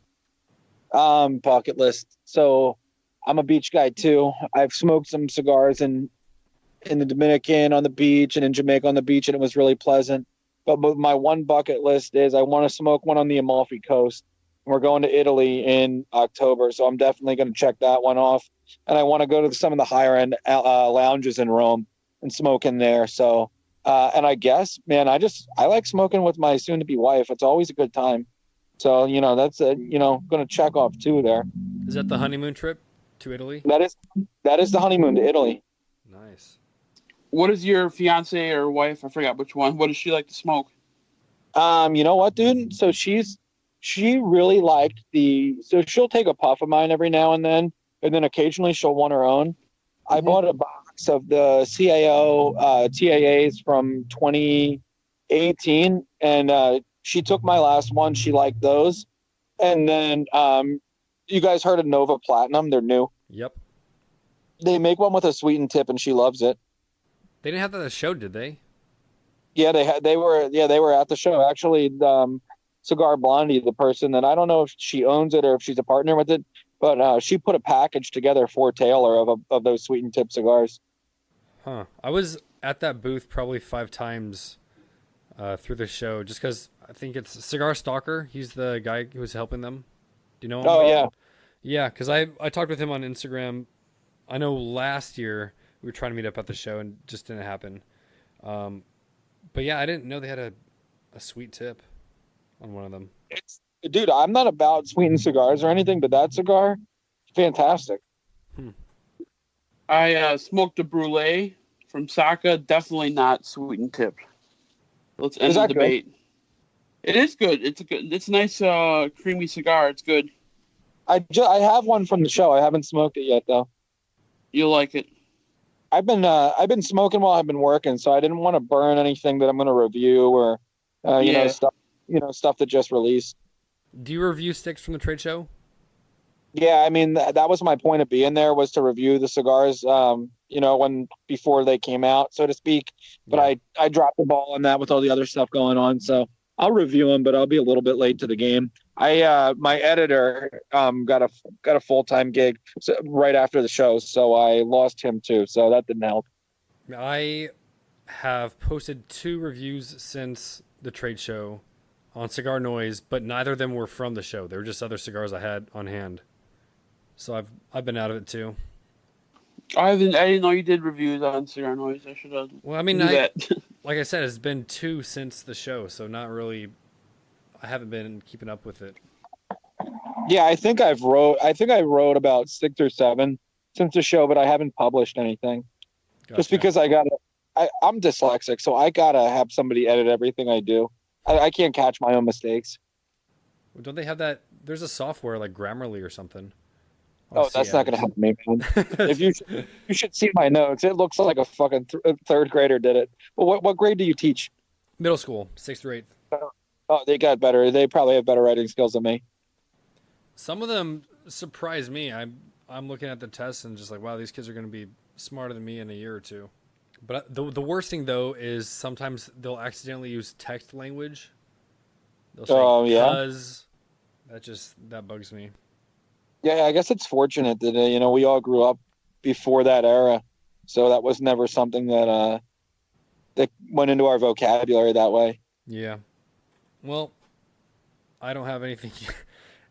Speaker 3: Bucket list. So I'm a beach guy too. I've smoked some cigars in the Dominican on the beach and in Jamaica on the beach, and it was really pleasant. But my one bucket list is I want to smoke one on the Amalfi Coast. We're going to Italy in October, so I'm definitely going to check that one off. And I want to go to some of the higher end lounges in Rome and smoke in there. So, and I guess, man, I like smoking with my soon-to-be wife. It's always a good time. So, that's going to check off two there.
Speaker 1: Is that the honeymoon trip to Italy?
Speaker 3: That is the honeymoon to Italy.
Speaker 1: Nice.
Speaker 2: What is your fiance or wife? I forgot which one. What does she like to smoke?
Speaker 3: You know what, dude? So she really liked so she'll take a puff of mine every now and then occasionally she'll want her own. I bought a box of the CAO TAAs from 2018, and she took my last one. She liked those. And then you guys heard of Nova Platinum? They're new.
Speaker 1: Yep.
Speaker 3: They make one with a sweetened tip, and she loves it.
Speaker 1: They didn't have that at the show, did they?
Speaker 3: Yeah, they were at the show. Actually, Cigar Blondie, the person that I don't know if she owns it or if she's a partner with it, but she put a package together for Taylor of those sweetened tip cigars.
Speaker 1: Huh. I was at that booth probably 5 times through the show just because I think it's Cigar Stalker. He's the guy who was helping them. Do you know him?
Speaker 3: Oh, yeah.
Speaker 1: Yeah, because I talked with him on Instagram. I know last year we were trying to meet up at the show and just didn't happen. But yeah, I didn't know they had a sweet tip. on one of them.
Speaker 3: Dude, I'm not about sweetened cigars or anything, but that cigar, fantastic.
Speaker 2: I smoked a brulee from Saka. Definitely not sweetened tipped. Let's end the debate. Good? It is good. It's a nice creamy cigar. It's good.
Speaker 3: I have one from the show. I haven't smoked it yet though.
Speaker 2: You'll like it.
Speaker 3: I've been smoking while I've been working, so I didn't want to burn anything that I'm going to review or stuff that just released.
Speaker 1: Do you review sticks from the trade show?
Speaker 3: Yeah, I mean that was my point of being there, was to review the cigars, before they came out, so to speak. But yeah. I dropped the ball on that with all the other stuff going on, so I'll review them, but I'll be a little bit late to the game. My editor got a full-time gig right after the show, so I lost him too, so that didn't help.
Speaker 1: I have posted 2 reviews since the trade show on Cigar Noise, but neither of them were from the show. They were just other cigars I had on hand. So I've been out of it too.
Speaker 2: I didn't know you did reviews on Cigar Noise. I should have.
Speaker 1: Well, I mean, like I said, it's been 2 since the show, so not really. I haven't been keeping up with it.
Speaker 3: Yeah, I think I wrote about 6 or 7 since the show, but I haven't published anything. Gotcha. Just because I'm dyslexic, so I gotta have somebody edit everything I do. I can't catch my own mistakes.
Speaker 1: Well, don't they have that? There's a software like Grammarly or something.
Speaker 3: Oh, that's not going to help me, man. If you should see my notes. It looks like a fucking third grader did it. Well, what grade do you teach?
Speaker 1: Middle school, 6th or 8th.
Speaker 3: Oh, they got better. They probably have better writing skills than me.
Speaker 1: Some of them surprise me. I'm looking at the tests and just like, wow, these kids are going to be smarter than me in a year or 2. But the worst thing though is sometimes they'll accidentally use text language. They'll say "cuz." That bugs me.
Speaker 3: Yeah, I guess it's fortunate that we all grew up before that era, so that was never something that went into our vocabulary that way.
Speaker 1: Yeah. Well, I don't have anything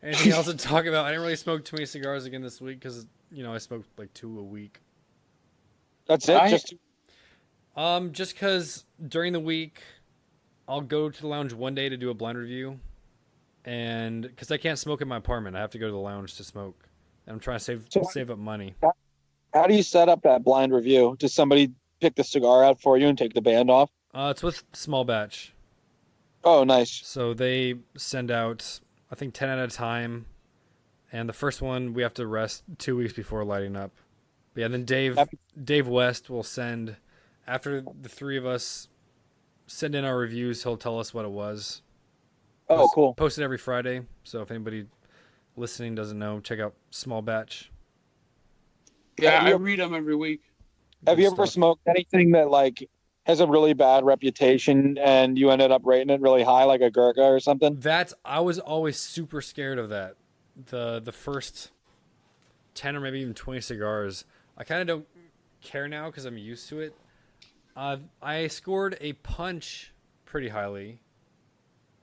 Speaker 1: else to talk about. I didn't really smoke too many cigars again this week because I smoked like 2 a week.
Speaker 3: That's it.
Speaker 1: Just because during the week I'll go to the lounge one day to do a blind review. And because I can't smoke in my apartment, I have to go to the lounge to smoke. And I'm trying to save up money.
Speaker 3: How do you set up that blind review? Does somebody pick the cigar out for you and take the band off?
Speaker 1: It's with Small Batch.
Speaker 3: Oh, nice.
Speaker 1: So they send out, I think, 10 at a time. And the first one, we have to rest 2 weeks before lighting up. But yeah, then Dave West will send, after the 3 of us send in our reviews, he'll tell us what it was.
Speaker 3: Oh, cool.
Speaker 1: Posted every Friday. So if anybody listening doesn't know, check out Small Batch.
Speaker 2: Yeah, I read them every week.
Speaker 3: Have you ever smoked anything that has a really bad reputation and you ended up rating it really high, like a Gurkha or something?
Speaker 1: I was always super scared of that. The first 10 or maybe even 20 cigars, I kind of don't care now because I'm used to it. I scored a Punch pretty highly.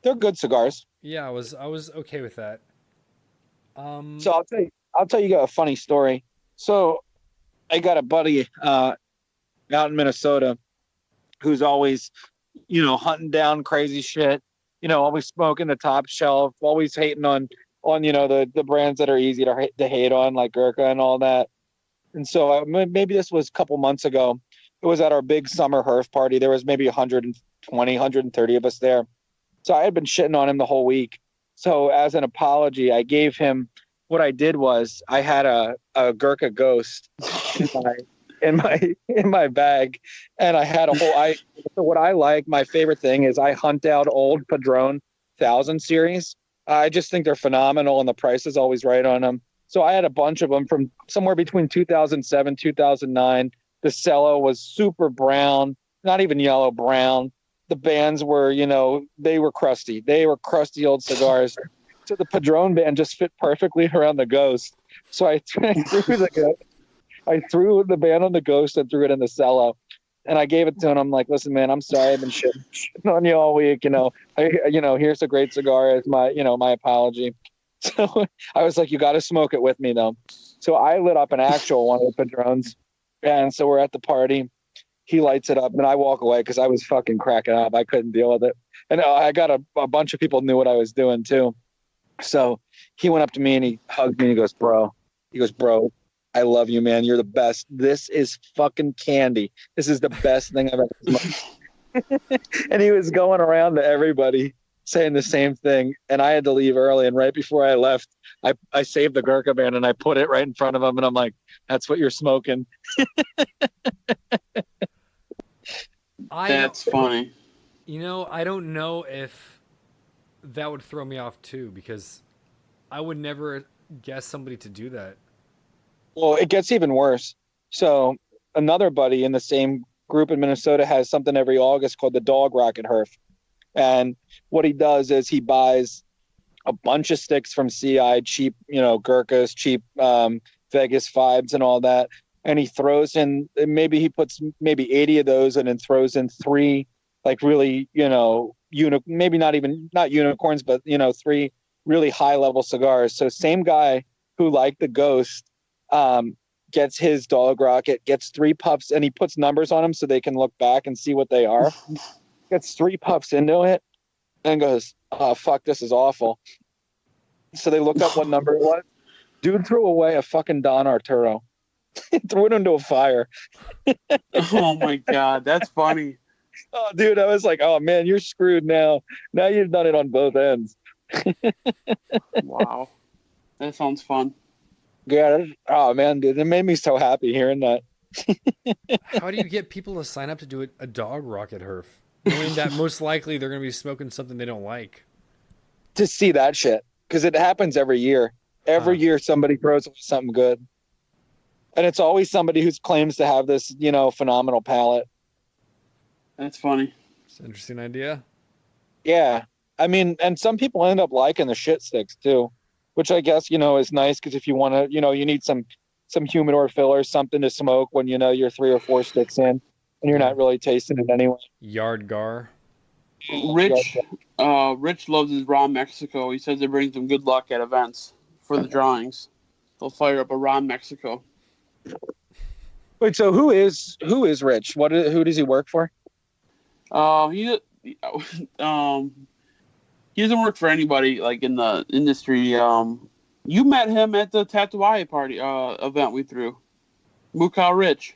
Speaker 3: They're good cigars.
Speaker 1: Yeah, I was okay with that.
Speaker 3: So I'll tell you a funny story. So I got a buddy out in Minnesota who's always, hunting down crazy shit, always smoking the top shelf, always hating on the brands that are easy to hate on, like Gurkha and all that. And so maybe this was a couple months ago. It was at our big summer Herf party. There was maybe 120, 130 of us there. So I had been shitting on him the whole week. So as an apology, I gave him, what I did was I had a Gurkha Ghost in my bag, and I had so what I like, my favorite thing is I hunt out old Padron 1000 series. I just think they're phenomenal, and the price is always right on them. So I had a bunch of them from somewhere between 2007, 2009. The cello was super brown, not even yellow, brown. The bands were, they were crusty. They were crusty old cigars. So the Padron band just fit perfectly around the Ghost. So I threw the band on the Ghost and threw it in the cello. And I gave it to him. I'm like, listen, man, I'm sorry I've been shitting on you all week. Here's a great cigar as my apology. So I was like, you got to smoke it with me, though. So I lit up an actual one of the Padrones. And so we're at the party. he lights it up, and I walk away because I was fucking cracking up. I couldn't deal with it, and I got a bunch of people knew what I was doing too. So he went up to me and he hugged me and he goes, bro, I love you, man. You're the best. This is fucking candy. This is the best thing I've ever smoked. And he was going around to everybody saying the same thing. And I had to leave early. And right before I left, I saved the Gurkha band and I put it right in front of him. And I'm like, that's what you're smoking.
Speaker 2: That's funny.
Speaker 1: You know, I don't know if that would throw me off too, because I would never guess somebody to do that.
Speaker 3: Well, it gets even worse. So another buddy in the same group in Minnesota has something every August called the Dog Rocket Herf. And what he does is he buys a bunch of sticks from CI, cheap, Gurkhas, cheap Vegas vibes and all that. And he throws in, maybe he puts maybe 80 of those and then throws in 3 like really, maybe not unicorns, but 3 really high level cigars. So same guy who liked the Ghost gets his Dog Rocket, gets 3 puffs, and he puts numbers on them so they can look back and see what they are. Gets 3 puffs into it and goes, oh fuck, this is awful. So they looked up what number it was. Dude threw away a fucking Don Arturo. Threw it into a fire.
Speaker 2: Oh my god, that's funny.
Speaker 3: Oh, dude, I was like, oh man, you're screwed now. Now you've done it on both ends.
Speaker 2: Wow, that sounds fun.
Speaker 3: Yeah. Oh man, dude, it made me so happy hearing that.
Speaker 1: How do you get people to sign up to do a Dog Rocket Herf, knowing that most likely they're going to be smoking something they don't like?
Speaker 3: To see that shit, because it happens every year. Every year somebody throws away something good. And it's always somebody who claims to have this, phenomenal palate.
Speaker 2: That's funny.
Speaker 1: It's an interesting idea.
Speaker 3: Yeah. I mean, and some people end up liking the shit sticks too, which I guess, is nice because if you want to, you need some humidor filler, something to smoke when, you're 3 or 4 sticks in and you're not really tasting it anyway.
Speaker 1: Yard gar.
Speaker 2: Rich loves his raw Mexico. He says it brings him good luck at events for the drawings. He'll fire up a raw Mexico.
Speaker 3: Wait, so who is Rich? Who does he work for?
Speaker 2: He doesn't work for anybody like in the industry. You met him at the Tatuai party event we threw. Mukau Rich.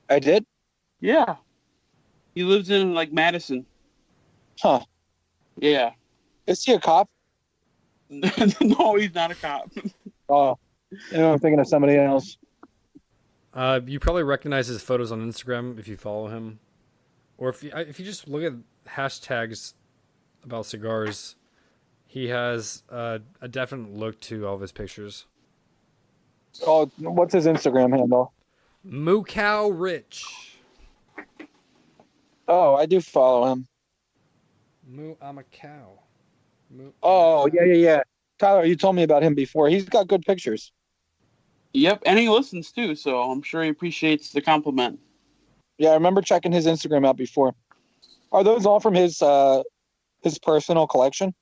Speaker 3: I did?
Speaker 2: Yeah. He lives in like Madison.
Speaker 3: Huh.
Speaker 2: Yeah.
Speaker 3: Is he a cop?
Speaker 2: No, he's not a cop.
Speaker 3: Oh. I'm thinking of somebody else.
Speaker 1: You probably recognize his photos on Instagram if you follow him, or if you just look at hashtags about cigars. He has a definite look to all of his pictures.
Speaker 3: Oh, what's his Instagram handle?
Speaker 1: Mukau Rich.
Speaker 3: Oh, I do follow him.
Speaker 1: I'm a cow.
Speaker 3: Yeah. Tyler, you told me about him before. He's got good pictures.
Speaker 2: Yep, and he listens too, so I'm sure he appreciates the compliment.
Speaker 3: Yeah, I remember checking his Instagram out before. Are those all from his personal collection?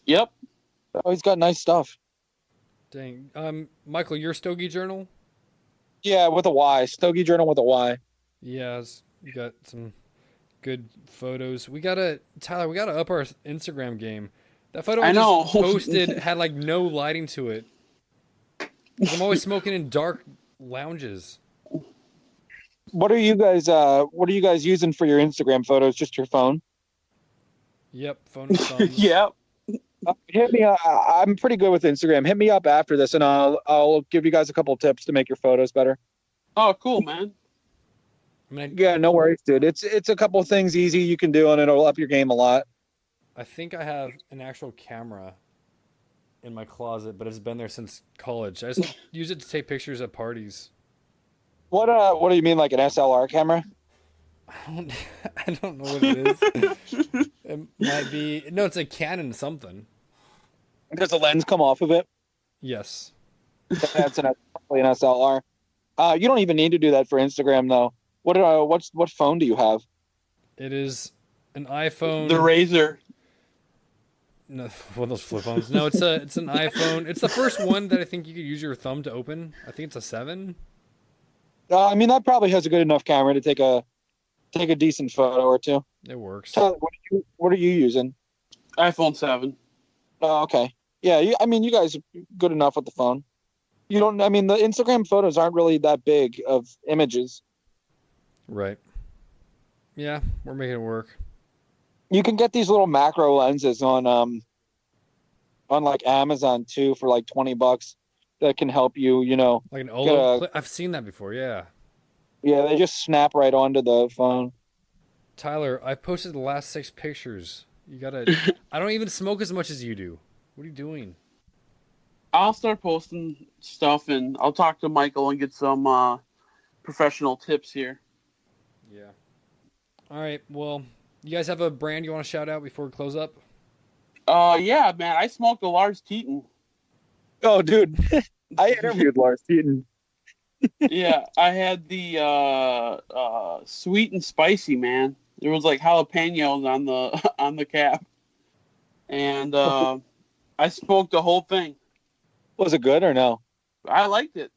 Speaker 2: Yep.
Speaker 3: Oh, he's got nice stuff.
Speaker 1: Dang. Michael, your StogyJournal?
Speaker 3: Yeah, with a Y. StogyJournal with a Y.
Speaker 1: Yeah, you got some good photos. Tyler, we gotta up our Instagram game. That photo I
Speaker 2: know.
Speaker 1: just posted had like no lighting to it. I'm always smoking in dark lounges.
Speaker 3: What are you guys using for your Instagram photos? Just your phone?
Speaker 1: Yep, phone and thumbs.
Speaker 2: Yep.
Speaker 3: Hit me up. I'm pretty good with Instagram. Hit me up after this and I'll give you guys a couple tips to make your photos better.
Speaker 2: Oh, cool, man.
Speaker 3: Yeah, no worries, dude. It's a couple things easy you can do and it'll up your game a lot.
Speaker 1: I think I have an actual camera in my closet, but it's been there since college. I just use it to take pictures at parties.
Speaker 3: What do you mean, like an SLR camera?
Speaker 1: I don't know what it is. It might be it's a Canon something.
Speaker 3: Does the lens come off of it?
Speaker 1: Yes.
Speaker 3: That's probably an SLR. You don't even need to do that for Instagram though. What phone do you have?
Speaker 1: It is an iPhone.
Speaker 2: The Razor.
Speaker 1: No, one of those flip phones. No, it's an iPhone. It's the first one that I think you could use your thumb to open. I think it's a 7.
Speaker 3: I mean, that probably has a good enough camera to take a decent photo or two.
Speaker 1: It works.
Speaker 3: Tyler, what are you using?
Speaker 2: iPhone 7.
Speaker 3: Oh, okay. Yeah, I mean, you guys are good enough with the phone. You don't. I mean, the Instagram photos aren't really that big of images.
Speaker 1: Right. Yeah, we're making it work.
Speaker 3: You can get these little macro lenses on like Amazon too for like $20 that can help you.
Speaker 1: Like an
Speaker 3: get
Speaker 1: OLED clip. I've seen that before. Yeah.
Speaker 3: yeah, they just snap right onto the phone.
Speaker 1: Tyler, I posted the last 6 pictures. You gotta. I don't even smoke as much as you do. What are you doing?
Speaker 2: I'll start posting stuff, and I'll talk to Michael and get some professional tips here.
Speaker 1: Yeah. All right. Well, you guys have a brand you want to shout out before we close up?
Speaker 2: Yeah, man, I smoked a Lars Teton.
Speaker 3: Oh, dude, I interviewed Lars Teton.
Speaker 2: Yeah, I had the sweet and spicy, man. There was like jalapenos on the on the cap, and I smoked the whole thing.
Speaker 3: Was it good or no?
Speaker 2: I liked it.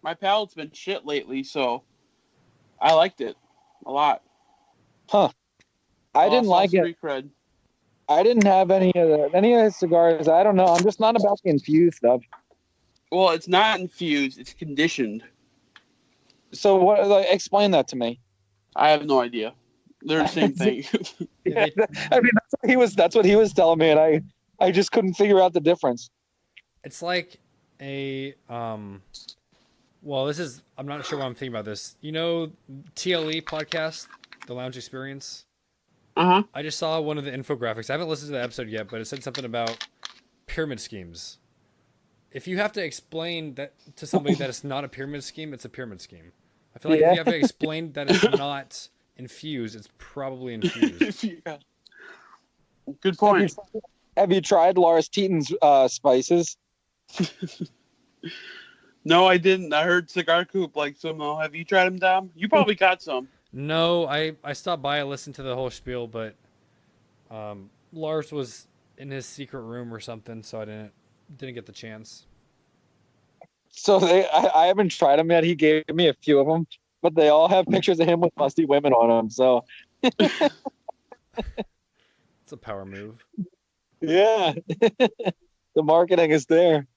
Speaker 2: My palate's been shit lately, so I liked it a lot.
Speaker 3: Huh. I didn't like it.
Speaker 2: Street cred.
Speaker 3: I didn't have any of the cigars. I don't know. I'm just not about the infused stuff.
Speaker 2: Well, it's not infused; it's conditioned.
Speaker 3: So what? Like, explain that to me.
Speaker 2: I have no idea. They're the same thing.
Speaker 3: Yeah, I mean, that's what he was telling me, and I just couldn't figure out the difference.
Speaker 1: It's like a well, this is I'm not sure why I'm thinking about this. You know, TLE podcast, The Lounge Experience. I just saw one of the infographics. I haven't listened to the episode yet, but it said something about pyramid schemes. If you have to explain that to somebody that it's not a pyramid scheme, it's a pyramid scheme. I feel like if you have to explain that it's not infused, it's probably infused.
Speaker 2: Yeah. Good point.
Speaker 3: Have you tried Lars Teton's spices?
Speaker 2: No, I didn't. I heard Cigar Coop like some. Have you tried them, Dom? You probably got some.
Speaker 1: No, I stopped by, I listened to the whole spiel, but Lars was in his secret room or something, so I didn't get the chance.
Speaker 3: So I haven't tried them yet. He gave me a few of them, but they all have pictures of him with musty women on them. So
Speaker 1: it's a power move.
Speaker 3: Yeah, the marketing is there.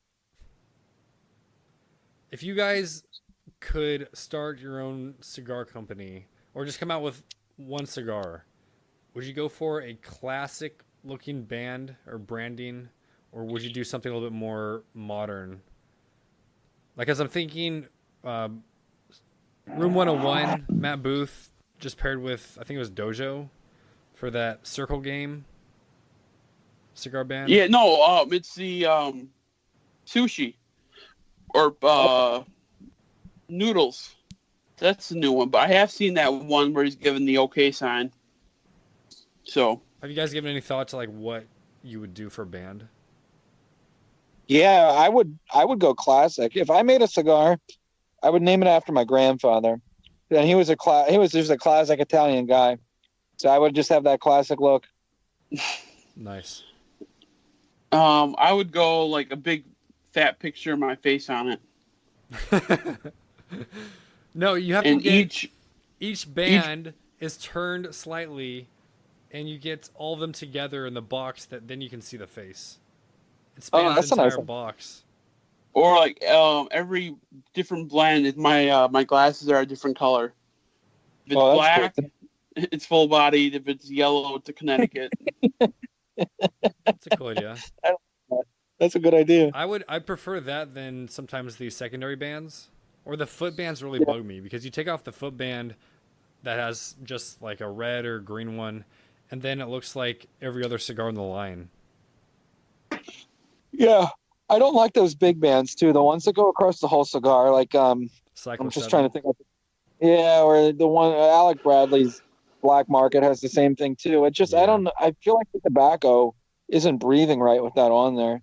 Speaker 1: If you guys could start your own cigar company or just come out with one cigar, would you go for a classic looking band or branding, or would you do something a little bit more modern? Like, as I'm thinking, Room 101, Matt Booth just paired with, I think it was Dojo for that Circle Game cigar band.
Speaker 2: Yeah, no, it's the sushi or noodles. That's the new one, but I have seen that one where he's given the okay sign. So,
Speaker 1: have you guys given any thought to like what you would do for a band?
Speaker 3: Yeah, I would go classic. If I made a cigar, I would name it after my grandfather. And he was just a classic Italian guy. So I would just have that classic look.
Speaker 1: Nice.
Speaker 2: I would go like a big fat picture of my face on it.
Speaker 1: No, you have
Speaker 2: and
Speaker 1: to get each band is turned slightly, and you get all of them together in the box. That then you can see the face. It spans the entire box.
Speaker 2: Or like every different blend. My glasses are a different color. If it's black, it's full bodied. If it's yellow, it's a Connecticut.
Speaker 1: That's a cool idea.
Speaker 3: That's a good idea.
Speaker 1: I prefer that than sometimes the secondary bands. Or the foot bands really bug me because you take off the foot band that has just like a red or green one, and then it looks like every other cigar in the line.
Speaker 3: Yeah, I don't like those big bands too. The ones that go across the whole cigar, like I'm just trying to think of. Yeah, or the one Alec Bradley's Black Market has the same thing too. It just I feel like the tobacco isn't breathing right with that on there.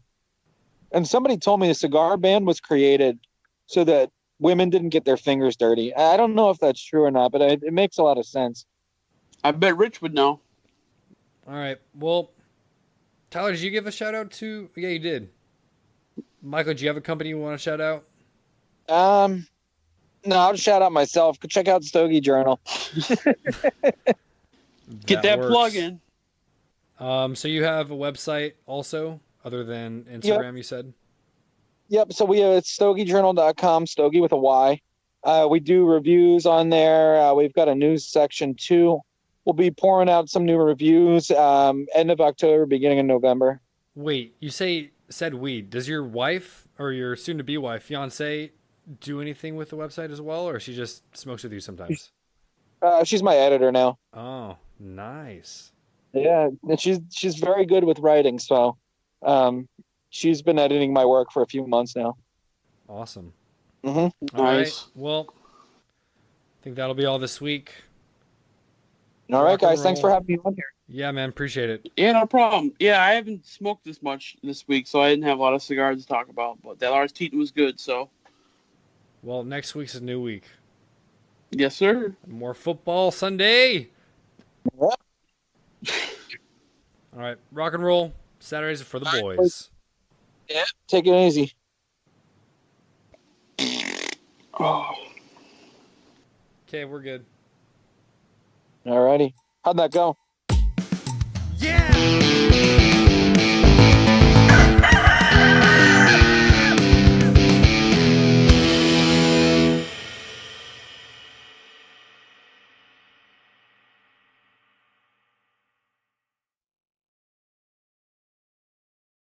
Speaker 3: And somebody told me the cigar band was created so that women didn't get their fingers dirty. I don't know if that's true or not, but it makes a lot of sense.
Speaker 2: I bet Rich would know.
Speaker 1: All right. Well, Tyler, did you give a shout out to? Yeah, you did. Michael, do you have a company you want to shout out?
Speaker 3: No, I'll shout out myself. Check out StogyJournal.
Speaker 2: Get that
Speaker 1: works.
Speaker 2: plug in.
Speaker 1: So you have a website also, other than Instagram, you said?
Speaker 3: Yep. So we have StogyJournal.com, Stogie with a Y. We do reviews on there. We've got a news section too. We'll be pouring out some new reviews end of October, beginning of November.
Speaker 1: Wait, you said weed. Does your wife or your soon-to-be wife, fiance, do anything with the website as well, or she just smokes with you sometimes?
Speaker 3: She's my editor now.
Speaker 1: Oh, nice.
Speaker 3: Yeah, and she's very good with writing. So she's been editing my work for a few months now.
Speaker 1: Awesome.
Speaker 3: Mm-hmm.
Speaker 1: All
Speaker 2: Nice.
Speaker 1: right. Well, I think that'll be all this week.
Speaker 3: All right,
Speaker 1: Rock and
Speaker 3: guys. Thanks for
Speaker 1: roll.
Speaker 3: having me on here.
Speaker 1: Yeah, man. Appreciate it.
Speaker 2: Yeah, no problem. Yeah, I haven't smoked this much this week, so I didn't have a lot of cigars to talk about. But that Lars Teton was good, so.
Speaker 1: Well, next week's a new week.
Speaker 2: Yes, sir.
Speaker 1: More football Sunday.
Speaker 3: Yep.
Speaker 1: All right. Rock and roll. Saturdays are for the boys.
Speaker 3: Yeah. Take it easy.
Speaker 2: Oh.
Speaker 1: Okay, we're good.
Speaker 3: All righty. How'd that go?
Speaker 1: Yeah!